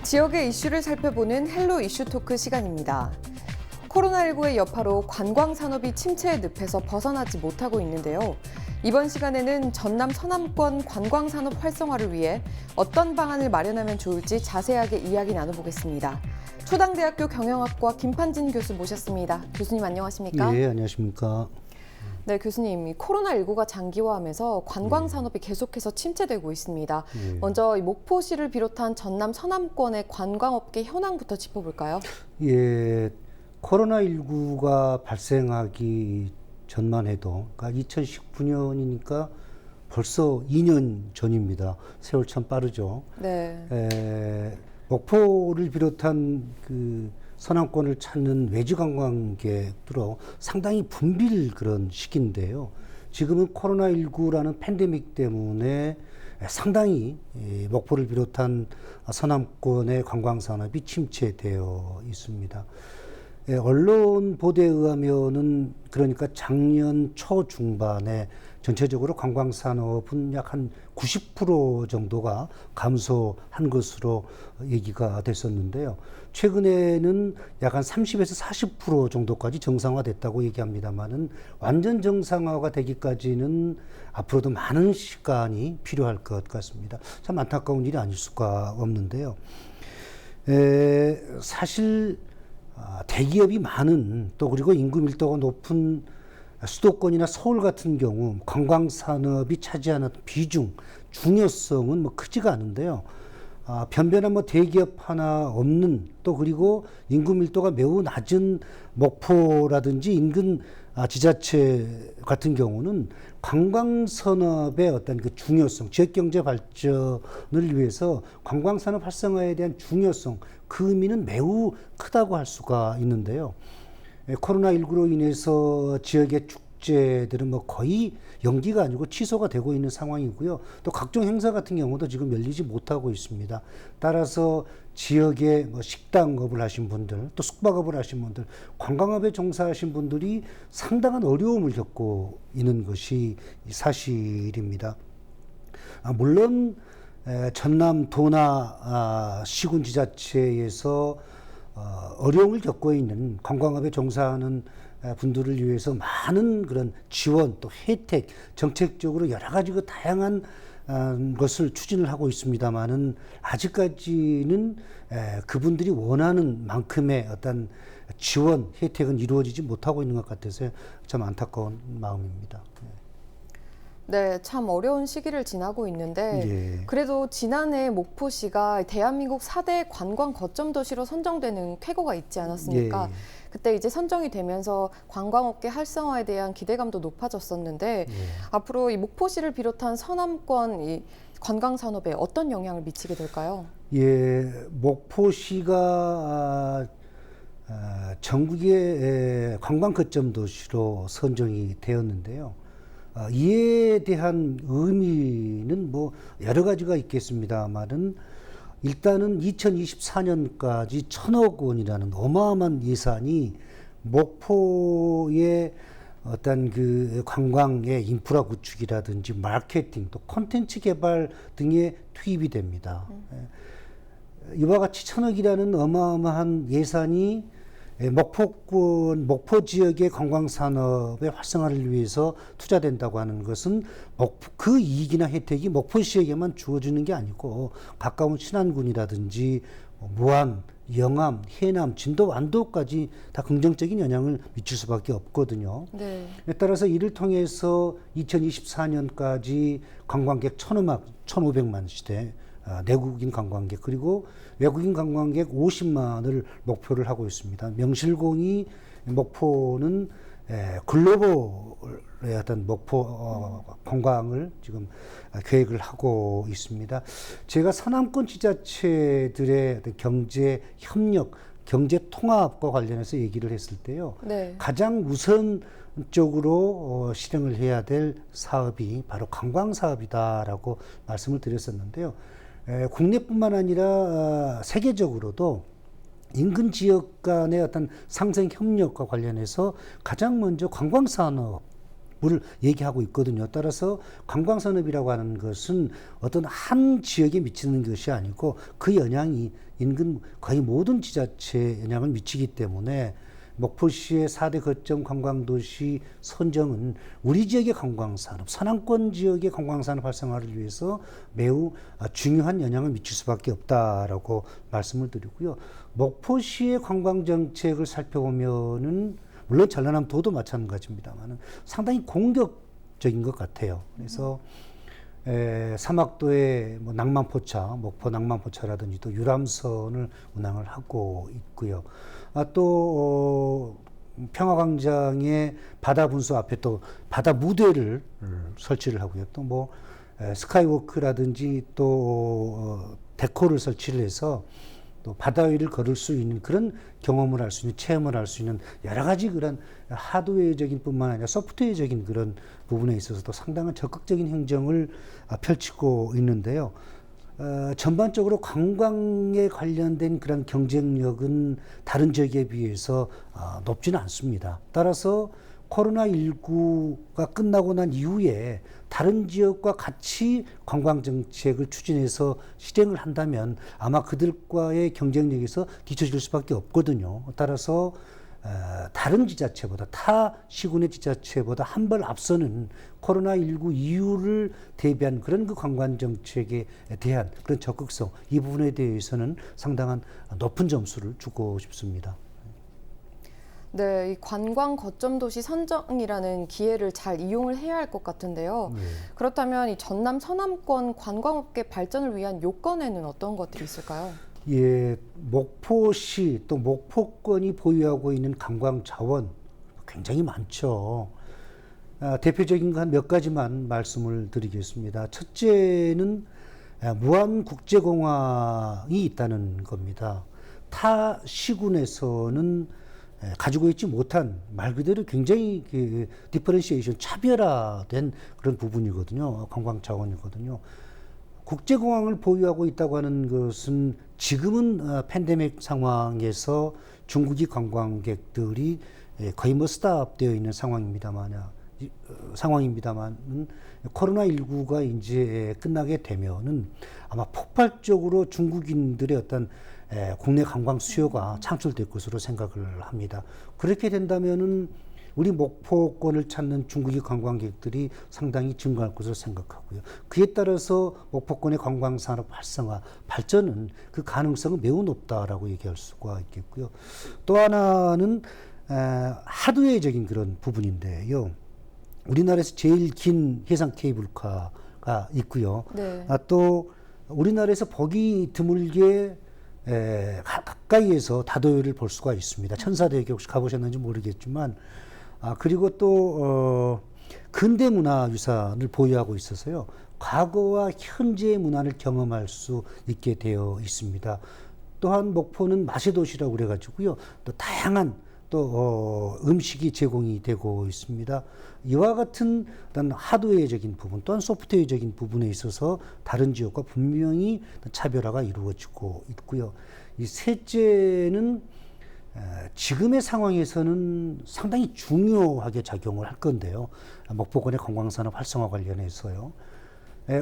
지역의 이슈를 살펴보는 헬로 이슈 토크 시간입니다. 코로나19의 여파로 관광 산업이 침체의 늪에서 벗어나지 못하고 있는데요. 이번 시간에는 전남 서남권 관광 산업 활성화를 위해 어떤 방안을 마련하면 좋을지 자세하게 이야기 나눠보겠습니다. 초당대학교 경영학과 김판진 교수 모셨습니다. 교수님 안녕하십니까? 네, 안녕하십니까? 네, 교수님. 코로나19가 장기화하면서 관광 산업이 계속해서 침체되고 있습니다. 먼저 목포시를 비롯한 전남 서남권의 관광업계 현황부터 짚어볼까요? 예, 코로나19가 발생하기 전만 해도, 그러니까 2019년이니까 벌써 2년 전입니다. 세월 참 빠르죠. 네. 목포를 비롯한 그 서남권을 찾는 외지 관광객들로 상당히 붐빌 그런 시기인데요. 지금은 코로나19라는 팬데믹 때문에 상당히 목포를 비롯한 서남권의 관광 산업이 침체되어 있습니다. 언론 보도에 의하면은 그러니까 작년 초중반에 전체적으로 관광 산업은 약 한 90% 정도가 감소한 것으로 얘기가 됐었는데요. 최근에는 약 한 30에서 40% 정도까지 정상화됐다고 얘기합니다만은 완전 정상화가 되기까지는 앞으로도 많은 시간이 필요할 것 같습니다. 참 안타까운 일이 아닐 수가 없는데요. 사실 대기업이 많은 또 그리고 인구 밀도가 높은 수도권이나 서울 같은 경우 관광산업이 차지하는 비중, 중요성은 뭐 크지가 않은데요. 변변한 뭐 대기업 하나 없는 또 그리고 인구 밀도가 매우 낮은 목포라든지 인근 지자체 같은 경우는 관광산업의 어떤 그 중요성, 지역경제 발전을 위해서 관광산업 활성화에 대한 중요성, 그 의미는 매우 크다고 할 수가 있는데요. 코로나19로 인해서 지역의 축제들은 뭐 거의 연기가 아니고 취소가 되고 있는 상황이고요. 또 각종 행사 같은 경우도 지금 열리지 못하고 있습니다. 따라서 지역의 뭐 식당업을 하신 분들, 또 숙박업을 하신 분들, 관광업에 종사하신 분들이 상당한 어려움을 겪고 있는 것이 사실입니다. 물론 전남 도나 시군 지자체에서 어려움을 겪고 있는 관광업에 종사하는 분들을 위해서 많은 그런 지원 또 혜택 정책적으로 여러 가지 그 다양한 것을 추진을 하고 있습니다만은 아직까지는 그분들이 원하는 만큼의 어떤 지원 혜택은 이루어지지 못하고 있는 것 같아서 참 안타까운 마음입니다. 네, 참 어려운 시기를 지나고 있는데 그래도 지난해 목포시가 대한민국 4대 관광 거점 도시로 선정되는 쾌거가 있지 않았습니까? 그때 이제 선정이 되면서 관광업계 활성화에 대한 기대감도 높아졌었는데 앞으로 이 목포시를 비롯한 서남권 이 관광 산업에 어떤 영향을 미치게 될까요? 목포시가 전국의 관광 거점 도시로 선정이 되었는데요. 이에 대한 의미는 뭐 여러 가지가 있겠습니다만은 일단은 2024년까지 1,000억 원이라는 어마어마한 예산이 목포의 어떤 그 관광의 인프라 구축이라든지 마케팅 또 콘텐츠 개발 등에 투입이 됩니다. 이와 같이 1,000억이라는 어마어마한 예산이 목포권, 목포 지역의 관광산업의 활성화를 위해서 투자된다고 하는 것은 그 이익이나 혜택이 목포시에게만 주어지는 게 아니고 가까운 신안군이라든지 무안, 영암, 해남, 진도, 완도까지 다 긍정적인 영향을 미칠 수밖에 없거든요. 따라서 이를 통해서 2024년까지 관광객 1,500만 시대 내국인 관광객 그리고 외국인 관광객 50만을 목표를 하고 있습니다. 명실공히 목포는 글로벌의 어떤 목포 관광을 지금 계획을 하고 있습니다. 제가 서남권 지자체들의 어떤 경제 협력, 경제 통합과 관련해서 얘기를 했을 때요. 가장 우선적으로 실행을 해야 될 사업이 바로 관광 사업이다라고 말씀을 드렸었는데요. 국내뿐만 아니라 세계적으로도 인근 지역 간의 어떤 상생 협력과 관련해서 가장 먼저 관광 산업 얘기하고 있거든요. 따라서 관광산업이라고 하는 것은 어떤 한 지역에 미치는 것이 아니고 그 영향이 인근 거의 모든 지자체에 영향을 미치기 때문에 목포시의 4대 거점 관광도시 선정은 우리 지역의 관광산업, 서남권 지역의 관광산업 활성화를 위해서 매우 중요한 영향을 미칠 수밖에 없다라고 말씀을 드리고요. 목포시의 관광정책을 살펴보면은 물론 전라남도도 마찬가지입니다만 상당히 공격적인 것 같아요. 그래서 사막도의 뭐 낭만포차, 목포 낭만포차라든지 또 유람선을 운항을 하고 있고요. 또 평화광장의 바다 분수 앞에 또 바다 무대를 설치를 하고요. 또 뭐 스카이워크라든지 또 데코를 설치를 해서 또 바다 위를 걸을 수 있는 그런 경험을 할 수 있는 체험을 할 수 있는 여러 가지 그런 하드웨어적인 뿐만 아니라 소프트웨어적인 그런 부분에 있어서도 상당한 적극적인 행정을 펼치고 있는데요. 전반적으로 관광에 관련된 그런 경쟁력은 다른 지역에 비해서 높지는 않습니다. 따라서 코로나19가 끝나고 난 이후에 다른 지역과 같이 관광정책을 추진해서 실행을 한다면 아마 그들과의 경쟁력에서 뒤처질 수밖에 없거든요. 따라서 다른 지자체보다 타 시군의 지자체보다 한 발 앞서는 코로나19 이후를 대비한 그런 그 관광정책에 대한 그런 적극성, 이 부분에 대해서는 상당한 높은 점수를 주고 싶습니다. 네, 이 관광 거점 도시 선정이라는 기회를 잘 이용을 해야 할 것 같은데요. 그렇다면 이 전남 서남권 관광업계 발전을 위한 요건에는 어떤 것들이 있을까요? 예, 목포시 또 목포권이 보유하고 있는 관광 자원 굉장히 많죠. 대표적인 거 한 몇 가지만 말씀을 드리겠습니다. 첫째는 무안국제공항이 있다는 겁니다. 타 시군에서는 가지고 있지 못한 말 그대로 굉장히 그 디퍼런시에이션 차별화된 그런 부분이거든요. 관광 자원이거든요. 국제공항을 보유하고 있다고 하는 것은 지금은 팬데믹 상황에서 중국이 관광객들이 거의 뭐 스탑되어 있는 상황입니다만 코로나19가 이제 끝나게 되면은 아마 폭발적으로 중국인들의 어떤 국내 관광 수요가 창출될 것으로 생각을 합니다. 그렇게 된다면은 우리 목포권을 찾는 중국인 관광객들이 상당히 증가할 것으로 생각하고요. 그에 따라서 목포권의 관광산업 활성화, 발전은 그 가능성은 매우 높다라고 얘기할 수가 있겠고요. 또 하나는 하드웨어적인 그런 부분인데요. 우리나라에서 제일 긴 해상 케이블카가 있고요. 네. 또 우리나라에서 보기 드물게 가까이에서 다도해를 볼 수가 있습니다. 천사대교 혹시 가보셨는지 모르겠지만, 그리고 또 근대문화유산을 보유하고 있어서요. 과거와 현재의 문화를 경험할 수 있게 되어 있습니다. 또한 목포는 맛의 도시라고 그래가지고요. 또 다양한 또 음식이 제공이 되고 있습니다. 이와 같은 어떤 하드웨어적인 부분 또한 소프트웨어적인 부분에 있어서 다른 지역과 분명히 차별화가 이루어지고 있고요. 이 셋째는 지금의 상황에서는 상당히 중요하게 작용을 할 건데요. 목포권의 관광산업 활성화 관련해서요.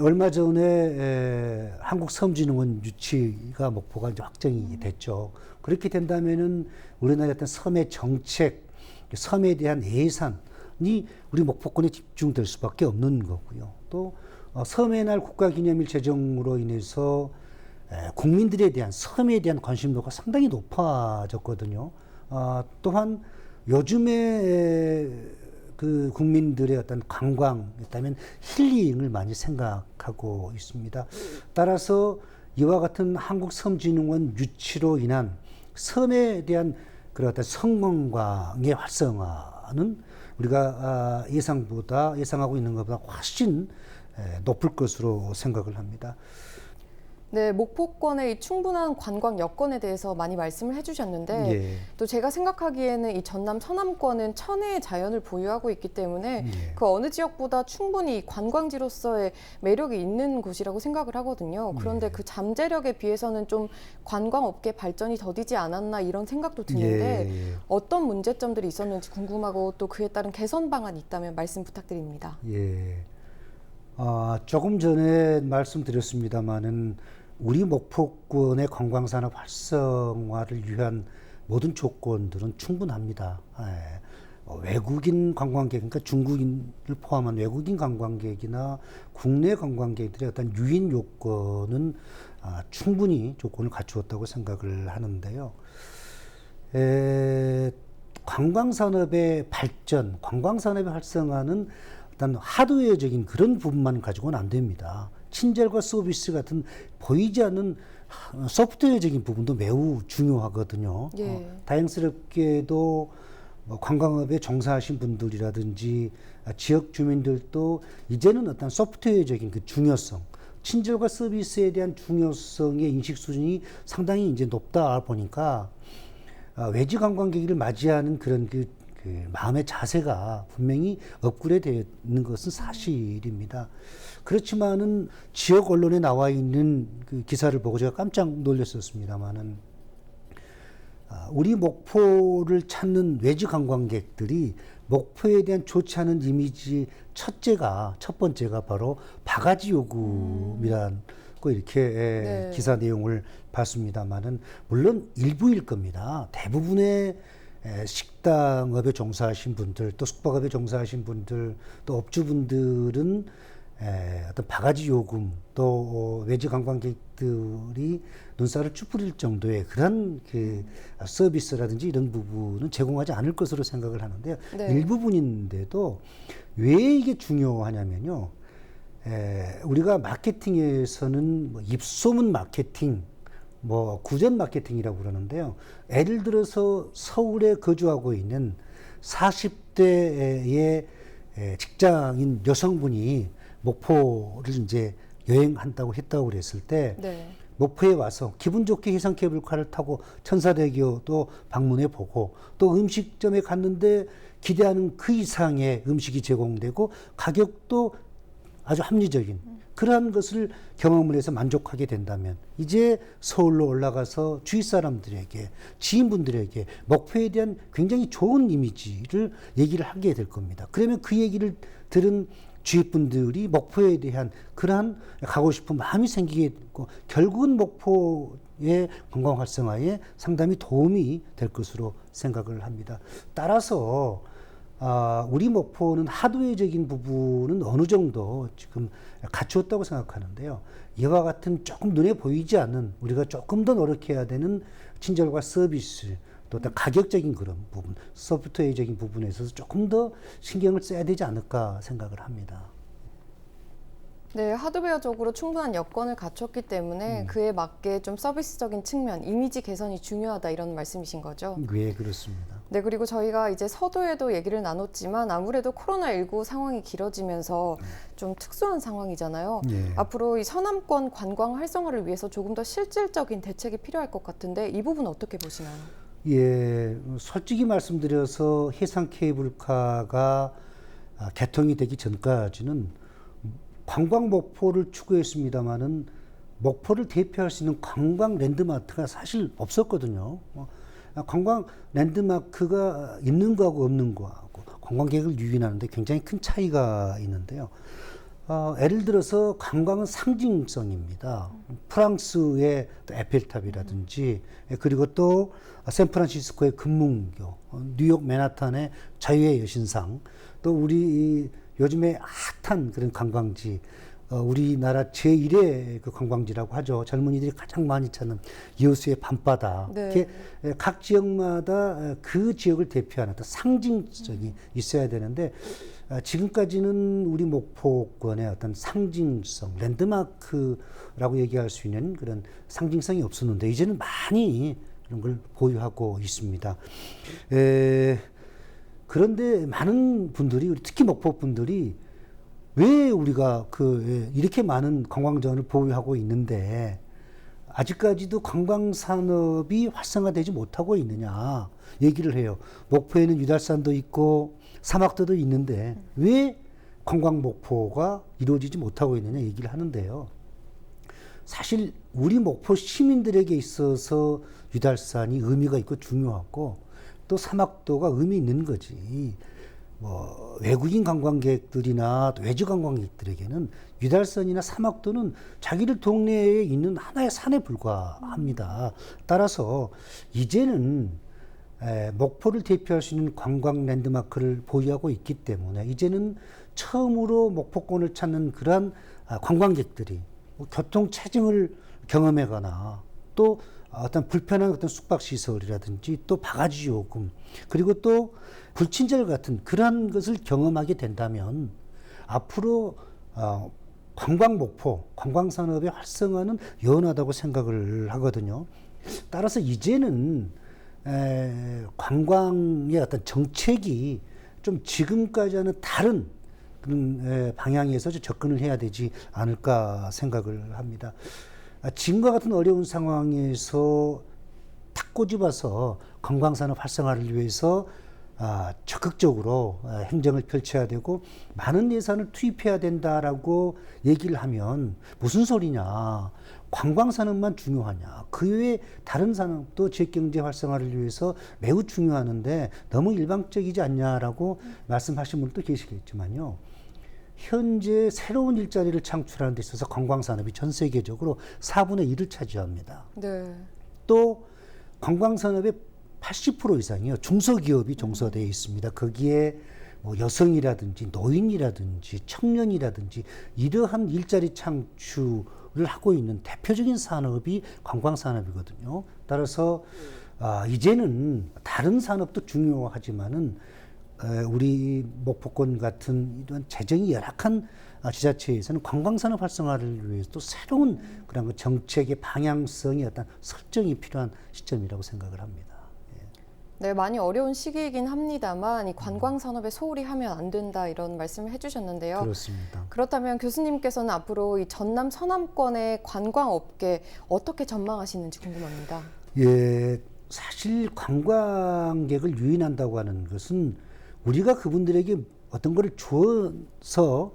얼마 전에 한국섬진흥원 유치가 목포가 이제 확정이 됐죠. 그렇게 된다면은 우리나라의 어떤 섬의 정책, 섬에 대한 예산이 우리 목포권에 집중될 수밖에 없는 거고요. 또 섬의 날 국가기념일 제정으로 인해서 국민들에 대한 섬에 대한 관심도가 상당히 높아졌거든요. 또한 요즘에 그 국민들의 어떤 관광, 있다면 힐링을 많이 생각하고 있습니다. 따라서 이와 같은 한국섬진흥원 유치로 인한 섬에 대한 그런 어떤 성관광의 활성화는 우리가 예상하고 있는 것보다 훨씬 높을 것으로 생각을 합니다. 네, 목포권의 이 충분한 관광 여건에 대해서 많이 말씀을 해주셨는데 예. 또 제가 생각하기에는 이 전남 서남권은 천혜의 자연을 보유하고 있기 때문에 예. 그 어느 지역보다 충분히 관광지로서의 매력이 있는 곳이라고 생각을 하거든요. 그런데 그 잠재력에 비해서는 좀 관광업계 발전이 더디지 않았나 이런 생각도 드는데 예. 어떤 문제점들이 있었는지 궁금하고 또 그에 따른 개선 방안이 있다면 말씀 부탁드립니다. 예. 조금 전에 말씀드렸습니다마는 우리 목포권의 관광산업 활성화를 위한 모든 조건들은 충분합니다. 외국인 관광객, 그러니까 중국인을 포함한 외국인 관광객이나 국내 관광객들의 어떤 유인 요건은 충분히 조건을 갖추었다고 생각을 하는데요. 관광산업의 발전, 관광산업의 활성화는 어떤 하드웨어적인 그런 부분만 가지고는 안 됩니다. 친절과 서비스 같은 보이지 않는 소프트웨어적인 부분도 매우 중요하거든요. 예. 다행스럽게도 뭐 관광업에 종사하신 분들이라든지 지역 주민들도 이제는 어떤 소프트웨어적인 그 중요성, 친절과 서비스에 대한 중요성의 인식 수준이 상당히 이제 높다 보니까 외지 관광객을 맞이하는 그런 그 마음의 자세가 분명히 업그레이드 되는 것은 사실입니다. 그렇지만은 지역 언론에 나와 있는 그 기사를 보고 제가 깜짝 놀랐었습니다만은 우리 목포를 찾는 외지 관광객들이 목포에 대한 좋지 않은 이미지 첫 번째가 바로 바가지 요금이란 거 이렇게 네. 기사 내용을 봤습니다만은 물론 일부일 겁니다. 대부분의 식당업에 종사하신 분들, 또 숙박업에 종사하신 분들, 또 업주분들은 어떤 바가지 요금, 또 외지 관광객들이 눈살을 찌푸릴 정도의 그런 그 서비스라든지 이런 부분은 제공하지 않을 것으로 생각을 하는데요. 네. 일부분인데도 왜 이게 중요하냐면요. 우리가 마케팅에서는 뭐 입소문 마케팅, 뭐 구전 마케팅이라고 그러는데요. 예를 들어서 서울에 거주하고 있는 40대의 직장인 여성분이 목포를 이제 여행한다고 했다고 그랬을 때 네. 목포에 와서 기분 좋게 해상 케이블카를 타고 천사대교도 방문해 보고 또 음식점에 갔는데 기대하는 그 이상의 음식이 제공되고 가격도 아주 합리적인 그러한 것을 경험을 해서 만족하게 된다면 이제 서울로 올라가서 주위 사람들에게 지인분들에게 목포에 대한 굉장히 좋은 이미지를 얘기를 하게 될 겁니다. 그러면 그 얘기를 들은 주위 분들이 목포에 대한 그러한 가고 싶은 마음이 생기게 되고 결국은 목포의 관광 활성화에 상당히 도움이 될 것으로 생각을 합니다. 따라서 우리 목포는 하드웨어적인 부분은 어느 정도 지금 갖추었다고 생각하는데요. 이와 같은 조금 눈에 보이지 않는 우리가 조금 더 노력해야 되는 친절과 서비스 또 어떤 가격적인 그런 부분, 소프트웨어적인 부분에 있어서 조금 더 신경을 써야 되지 않을까 생각을 합니다. 네, 하드웨어적으로 충분한 여건을 갖췄기 때문에 그에 맞게 좀 서비스적인 측면, 이미지 개선이 중요하다 이런 말씀이신 거죠? 네, 그렇습니다. 네, 그리고 저희가 이제 서두에도 얘기를 나눴지만 아무래도 코로나19 상황이 길어지면서 좀 특수한 상황이잖아요. 예. 앞으로 이 서남권 관광 활성화를 위해서 조금 더 실질적인 대책이 필요할 것 같은데 이 부분 어떻게 보시나요? 예, 솔직히 말씀드려서 해상 케이블카가 개통이 되기 전까지는 관광 목포를 추구했습니다마는 목포를 대표할 수 있는 관광 랜드마크가 사실 없었거든요. 관광 랜드마크가 있는 거하고 없는 거하고 관광객을 유인하는데 굉장히 큰 차이가 있는데요. 예를 들어서 관광은 상징성입니다. 프랑스의 에펠탑이라든지 그리고 또 샌프란시스코의 금문교, 뉴욕 맨하탄의 자유의 여신상, 또 우리 요즘에 핫한 그런 관광지, 우리나라 제1의 그 관광지라고 하죠. 젊은이들이 가장 많이 찾는 여수의 밤바다. 네. 이렇게 각 지역마다 그 지역을 대표하는 어떤 상징성이 있어야 되는데 지금까지는 우리 목포권의 어떤 상징성, 랜드마크라고 얘기할 수 있는 그런 상징성이 없었는데 이제는 많이 그런 걸 보유하고 있습니다. 그런데 많은 분들이 특히 목포 분들이 왜 우리가 이렇게 많은 관광자원을 보유하고 있는데 아직까지도 관광산업이 활성화되지 못하고 있느냐 얘기를 해요. 목포에는 유달산도 있고 사막도도 있는데 왜 관광 목포가 이루어지지 못하고 있느냐 얘기를 하는데요. 사실 우리 목포 시민들에게 있어서 유달산이 의미가 있고 중요하고 또 사막도가 의미 있는 거지. 뭐 외국인 관광객들이나 외주 관광객들에게는 유달산이나 사막도는 자기들 동네에 있는 하나의 산에 불과합니다. 따라서 이제는 목포를 대표할 수 있는 관광 랜드마크를 보유하고 있기 때문에 이제는 처음으로 목포권을 찾는 그러한 관광객들이 교통 체증을 경험하거나 또 어떤 불편한 어떤 숙박시설이라든지 또 바가지 요금 그리고 또 불친절 같은 그러한 것을 경험하게 된다면 앞으로 관광 목포, 관광산업의 활성화는 연하다고 생각을 하거든요. 따라서 이제는 관광의 어떤 정책이 좀 지금까지와는 다른 그런 방향에서 접근을 해야 되지 않을까 생각을 합니다. 지금과 같은 어려운 상황에서 탁 꼬집어서 관광산업 활성화를 위해서 적극적으로 행정을 펼쳐야 되고 많은 예산을 투입해야 된다라고 얘기를 하면 무슨 소리냐. 관광산업만 중요하냐. 그 외에 다른 산업도 지역경제 활성화를 위해서 매우 중요하는데 너무 일방적이지 않냐라고 말씀하신 분도 계시겠지만요. 현재 새로운 일자리를 창출하는 데 있어서 관광산업이 전 세계적으로 4분의 1을 차지합니다. 네. 또 관광산업의 80% 이상이요. 중소기업이 종사되어 있습니다. 거기에 뭐 여성이라든지 노인이라든지 청년이라든지 이러한 일자리 창출을 하고 있는 대표적인 산업이 관광산업이거든요. 따라서 이제는 다른 산업도 중요하지만은 우리 목포권 같은 이런 재정이 열악한 지자체에서는 관광산업 활성화를 위해서 또 새로운 그런 정책의 방향성의 어떤 설정이 필요한 시점이라고 생각을 합니다. 네, 많이 어려운 시기이긴 합니다만 이 관광 산업에 소홀히 하면 안 된다 이런 말씀을 해주셨는데요. 그렇습니다. 그렇다면 교수님께서는 앞으로 이 전남 서남권의 관광업계 어떻게 전망하시는지 궁금합니다. 예, 사실 관광객을 유인한다고 하는 것은 우리가 그분들에게 어떤 것을 주어서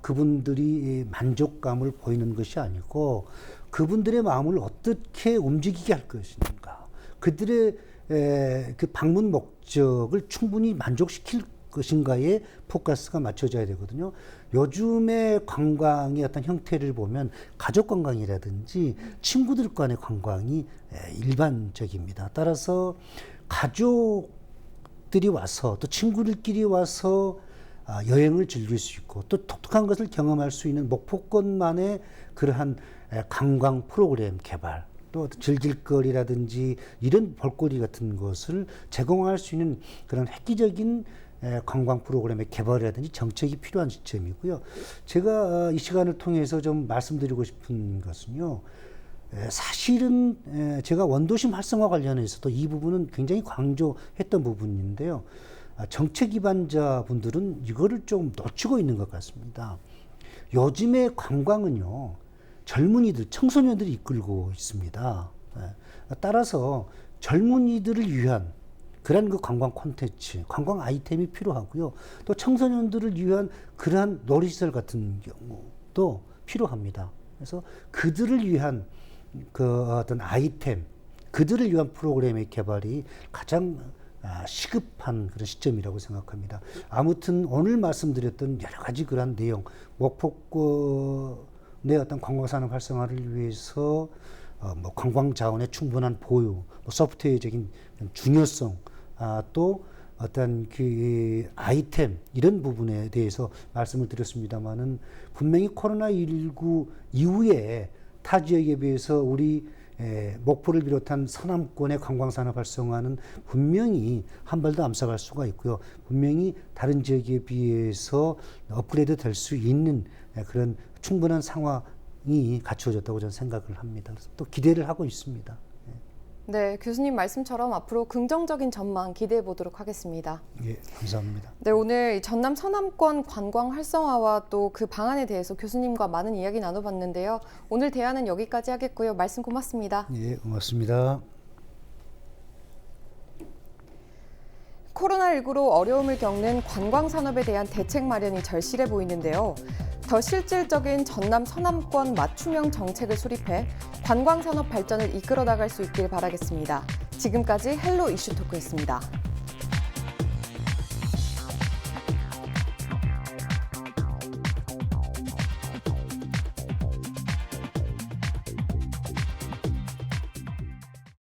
그분들이 만족감을 보이는 것이 아니고 그분들의 마음을 어떻게 움직이게 할 것인가. 그들의 그 방문 목적을 충분히 만족시킬 것인가에 포커스가 맞춰져야 되거든요. 요즘의 관광의 어떤 형태를 보면 가족 관광이라든지 친구들 간의 관광이 일반적입니다. 따라서 가족들이 와서 또 친구들끼리 와서 여행을 즐길 수 있고 또 독특한 것을 경험할 수 있는 목포권만의 그러한 관광 프로그램 개발 또 즐길거리라든지 이런 볼거리 같은 것을 제공할 수 있는 그런 획기적인 관광 프로그램의 개발이라든지 정책이 필요한 시점이고요. 제가 이 시간을 통해서 좀 말씀드리고 싶은 것은요. 사실은 제가 원도심 활성화 관련해서도 이 부분은 굉장히 강조했던 부분인데요. 정책 기반자분들은 이거를 좀 놓치고 있는 것 같습니다. 요즘의 관광은요. 젊은이들, 청소년들이 이끌고 있습니다. 따라서 젊은이들을 위한 그러한 그 관광 콘텐츠, 관광 아이템이 필요하고요. 또 청소년들을 위한 그러한 놀이시설 같은 경우도 필요합니다. 그래서 그들을 위한 그 어떤 아이템, 그들을 위한 프로그램의 개발이 가장 시급한 그런 시점이라고 생각합니다. 아무튼 오늘 말씀드렸던 여러 가지 그러한 내용, 목포권의 어떤 관광산업 활성화를 위해서 뭐 관광 자원의 충분한 보유, 뭐 소프트웨어적인 중요성, 또 어떤 그 아이템 이런 부분에 대해서 말씀을 드렸습니다만은 분명히 코로나19 이후에 타 지역에 비해서 우리 목포를 비롯한 서남권의 관광산업 활성화는 분명히 한 발 더 앞서갈 수가 있고요. 분명히 다른 지역에 비해서 업그레이드 될 수 있는 그런 충분한 상황이 갖추어졌다고 저는 생각을 합니다. 그래서 또 기대를 하고 있습니다. 네, 교수님 말씀처럼 앞으로 긍정적인 전망 기대해 보도록 하겠습니다. 예, 감사합니다. 네, 오늘 전남 서남권 관광 활성화와 또 그 방안에 대해서 교수님과 많은 이야기 나눠봤는데요. 오늘 대화는 여기까지 하겠고요. 말씀 고맙습니다. 예, 고맙습니다. 코로나19로 어려움을 겪는 관광 산업에 대한 대책 마련이 절실해 보이는데요. 더 실질적인 전남 서남권 맞춤형 정책을 수립해 관광 산업 발전을 이끌어 나갈 수 있길 바라겠습니다. 지금까지 헬로 이슈 토크였습니다.